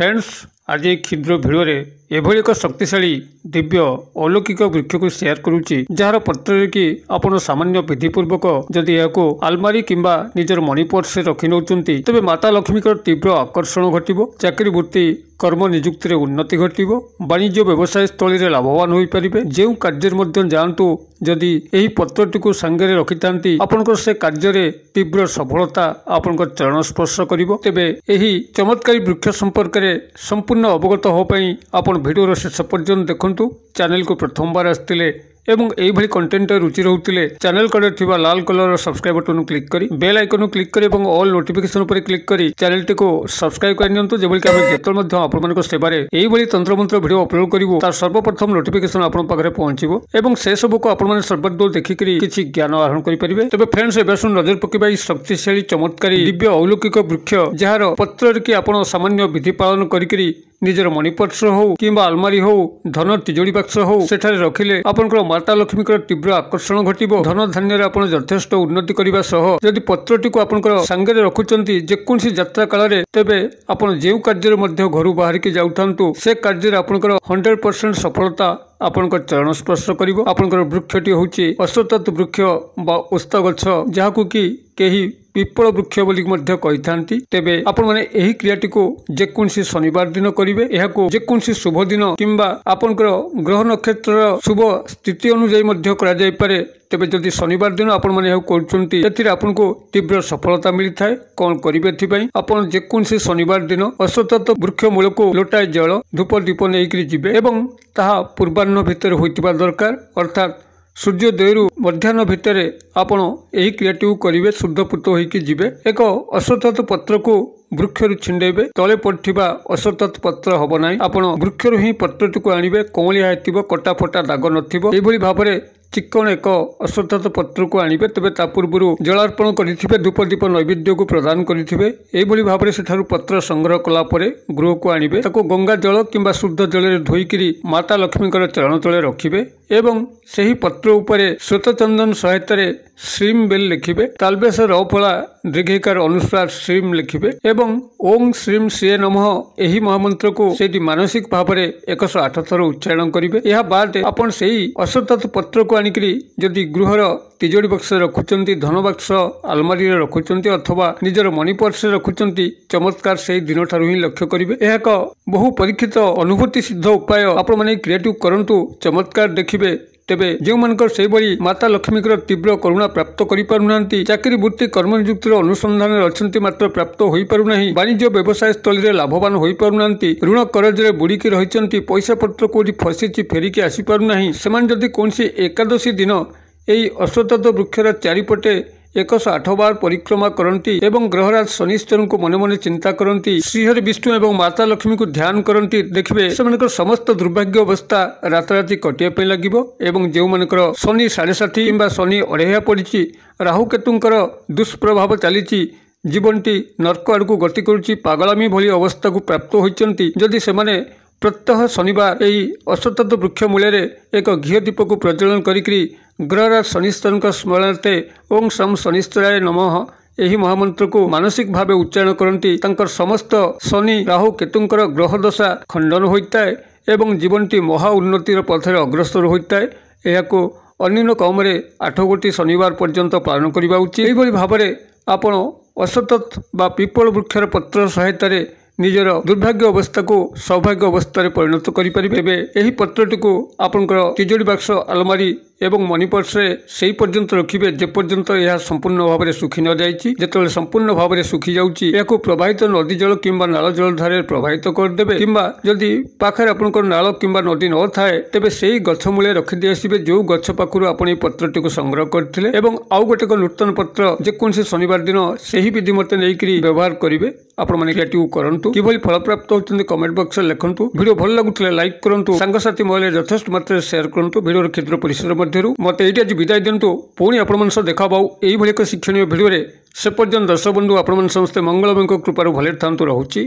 Friends आज एक क्षुद्र भिडियो एभली एक शक्तिशाली दिव्य अलौकिक वृक्ष को शेयर करुच्ची जार पत्र कि आपण सामान्य विधिपूर्वक जदि यह आलमारी किंबा निजर मनी पर्स रखि नौचंती तबे माता लक्ष्मी तीव्र आकर्षण घटिबो, चाकरी वृत्ति कर्म नियुक्ति रे उन्नति घटिबो, वाणिज्य व्यवसाय स्थली रे लाभवान होई परिबे। जेउ कार्य मध्य जांतु जदि एही पत्रटी को संगे रखिथांती आपनकर से कार्य रे तीव्र सफलता आपनकर चरण स्पर्श करिवो। तेबे एही चमत्कारी वृक्ष संपर्क रे संपूर्ण अवगत हो पई आपण भिडियो शेष पर्यंत देखंतु। चैनल को प्रथम बार आस्तिले एवं एही भली कंटेंट रुचि रहउतिले चैनल कड़े थिबा लाल कलर सब्सक्राइब बटन क्लिक करी बेल आइकन क्लिक करी एवं ऑल नोटिफिकेशन पर क्लिक करी चैनल टी को सब्सक्राइब कर नियंतु। जेबल कि हम जेतल मध्य आपण मानक सेबारे एही भली तंत्र मंत्र वीडियो अपलोड करिवो तार सर्वप्रथम नोटिफिकेशन आपण पाखरे पहुंचीबो एवं से सब को आपण माने सर्वदूर देखि करी किछि ज्ञान आहरण करि परिबे। तबे फ्रेंड्स एबेसुन नजर पकेबा ई शक्तिशाली चमत्कारी दिव्य अलौकिक वृक्ष जार पत्र कि आपण सामान्य विधि पालन करी निजर मनी पर्स हो किंबा आलमारी हो धन तिजोड़ी बाक्स हो सेठारे रखिले आपनकर माता लक्ष्मी तीव्र आकर्षण घटिबो। धन धान्य आपण यथेष्ट उन्नति करबा सह जदि पत्रटी को आपनकर संगे रखुचंती जेकोसी यात्रा काल रे तेबे आपण जेउ कार्य मध्य घरु बाहर के जाउथांतु से कार्य आपनकर 100% सफलता आपनकर चरण स्पर्श करिवो। आपनकर वृक्षटी होची अश्वत्थ वृक्ष बा ओस्त गछ जाहाकु कि केही पिपल वृक्ष बोली मध्य कहिथांती। तेबे आपण माने एही क्रियाटी को जेकोसी शनिवार दिन करिवे। एहाको जेकोसी शुभ दिन किंबा आपनकर ग्रह नक्षत्र शुभ स्थिति अनुसार मध्य करा जाय पारे। तेबे जदि शनिवार दिन आपण माने करूचंती एथिरे आपनको तीव्र सफलता मिली थाए। कोन करिवे थिबाई आपण जेकोसी शनिवार दिन अश्वत्थ वृक्ष मूल को लोटाए जल धूप दीप नेइकरी जिवे एवं ताहा पूर्वाह्न भितर होइतिबा दरकार, अर्थात सूर्योदय मध्याह्न भितर आपण एही क्रियाटी करिवे। शुद्धपूत होइकी जिवे एक अश्वत्थ पत्र को वृक्षरु छिंडेबे तले पड़थिबा अश्वत्थ पत्र हबो नाही। आपण वृक्षरु ही पत्रटी को आनिबे कोमलिया हेतिबो कटा फटा दाग नथिबो एभली भाबरे चिक्कण एक अश्वत्थ पत्र को आनिबे। तबे ता पूर्वरु जलार्पण करिथिबे धूप दीप नैवेद्य को प्रदान करिथिबे। एभली भाबरे सेठारु पत्र संग्रह कला परे गृह को आनिबे ताको गंगा जल किंबा शुद्ध जल रे धोईकरी माता लक्ष्मीकर चरण तले रखिबे एवं सही पत्र उपरे श्वेतचंदन सहायता रे श्रीम बेल लिखिबे। तालबेस रफला दीर्घिकार अनुस्वार श्रीम लिखिबे एवं ओं श्रीम श्री नमः एही महामंत्र को सेठी मानसिक भावरे 108 थर उच्चारण करिवे। यह बाद आपण सेही अश्वत्थ पत्र को आनिकरी जदि गृहर तिजोड़ी बक्स रखुचंती, धन बक्स आलमारी रे रखुचंती अथवा निजर मनी पर्स रखुचंती चमत्कार से दिन ठारू ही लक्ष्य करिवे। यह एक बहु परीक्षित अनुभूति सिद्ध उपाय। आपण माने क्रिएटिव करंतु चमत्कार देखिबे। तेबे जो मानकर से बड़ी माता लक्ष्मी तीव्र करुणा प्राप्त करि पारुनांती, चाकरी वृत्ति कर्म नियुक्तिर अनुसंधान अछंती मात्र प्राप्त होई पारुनाही, वाणिज्य व्यवसाय स्थली रे लाभवान होई पारुनांती, ऋण करज रे बुड़ीकी रहिचंती, पैसा पत्र कोठी फसिची फेरिकी आसी पारुनाही, सेमान जदि कोनसी एकादशी दिन एई अश्वत्थ वृक्षर चारिपटे 108 बार परिक्रमा करती एवं ग्रहराज शनिश्चर को मने मने चिंता करती, श्रीहरि विष्णु एवं माता लक्ष्मी को ध्यान करती, देखिए से समस्त दुर्भाग्य अवस्था राताराति कटिया लगिबो एवं जो मानकर शनि 7.5 किंबा शनि अढ़ेया पड़ी, राहु केतुंकर दुष्प्रभाव चली जीवनटी नर्क आड़क गति करुच्ची, पागलामी भली अवस्था को प्राप्त होती, जदि से प्रत्यह शनिवार यही अश्वत्थ वृक्ष मूल एक घी दीप को प्रज्वलन करी ग्रहराज शनिश्चर स्मरणार्थे ओं शम शनिश्चराय नमः यही महामंत्र को मानसिक भावे उच्चारण करती, तांकर समस्त शनि राहु केतुंकर ग्रह दशा खंडन होता है एवं जीवनटी महा उन्नतिर पथरे अग्रसर होता है। यह अन्य कम 8 गोटी शनिवार पर्यंत पालन करने उचित। यही भाव में आपण अश्वत्थ बा पीपल वृक्षर पत्र सहायता निजर दुर्भाग्य अवस्था को सौभाग्य अवस्था परिणत करें। यही पत्रटी को आपनकर तिजोड़ी बाक्स आलमारी एवं मनी पर्स से पर्यंत रखिए जेपर्यंत यह संपूर्ण भाव में सुखी न जाइए। जिते संपूर्ण भाव में सुखी जाऊँगी या प्रवाहित नदी जल किंबा नाल जल धारे प्रवाहित करदे किंबा जदि पाखे आपनकर नाल किंबा नदी न थाए तेबे सेही गछ मूले रखिदे आसिबे जो गछ पाखुर आपण ए पत्रटी को संग्रह करथिले एवं आउ गोटे नूतन पत्र जेकोसी शनिवार दिन सेही विधि मते नेइकरी व्यवहार करिवे। आपण माने क्रिएटिव करंतु किभली फल प्राप्त होचंदी कमेंट बॉक्स रे लिखंतु। वीडियो भल लागुतले लाइक करंतु, सांगसाथी मोबाइल यथेष्ट मात्रा शेयर करंतु। वीडियो क्षुद्र परिसर मध्यरु मते एटी आज विदाय दिंतु। पुणी आपण मन सह देखा बाउ एही भली एक शिक्षणीय वीडियो रे। से पर्यंत दर्शक बंधु आपण मन समस्त मंगलमय कृपारु भले थांतु रहउची।